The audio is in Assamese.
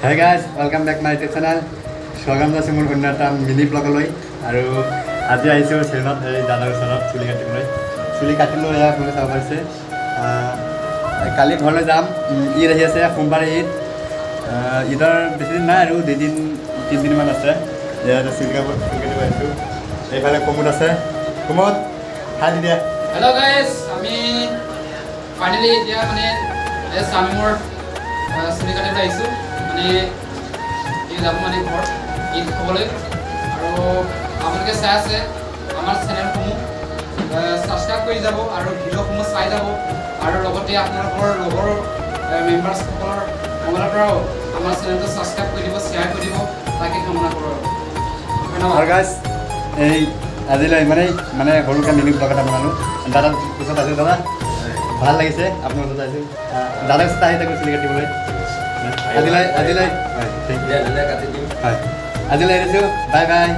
Hey guys, welcome back my YouTube channel. স্বাগতম আছে মোৰ অন্য এটা মিনি ব্লগলৈ আৰু আজি আহিছোঁ চেনত এই দাদাৰ ওচৰত চুলি কাটিবলৈ চুলি কাটিলোঁ এয়া আপুনি চাব পাৰিছে কালি ঘৰলৈ যাম ঈদ আহি আছে সোমবাৰে ঈদৰ বেছি দিন নাই আৰু দুদিন তিনিদিনমান আছে ইয়াত চুলি কাটিব আহিছোঁ এইফালে কুমুদ আছে কুমুদ হাই দিয়া হেল্ল' গাইজ আমি ফাইনেলি এতিয়া মানে স্বামীমৰ চুলি কাটিবলৈ আহিছোঁ মানে যাব মানে ঘৰত ঈদ খাবলৈ আৰু আপোনালোকে চাই আছে আমাৰ চেনেলসমূহ ছাবস্ক্ৰাইব কৰি যাব আৰু ভিডিঅ'সমূহ চাই যাব আৰু লগতে আপোনালোকৰ লগৰ মেম্বাৰ্ছসকলৰ মোবাইলৰ পৰাও আমাৰ চেনেলটো ছাবস্ক্ৰাইব কৰি দিব শ্বেয়াৰ কৰি দিব তাকে কামনা কৰোঁ আৰু গাইজ এই আজিলৈ মানে সৰুকৈ মিনি ব্লগ এটা বনালোঁ দাদাৰ ওচৰত আহিছোঁ দাদা ভাল লাগিছে আপোনাৰ ওচৰত আহিছোঁ দাদাৰ ওচৰত আহি থাকোঁ চুলি কাটিবলৈ আজিলৈ হয় আজিলৈ আহিছোঁ বাই বাই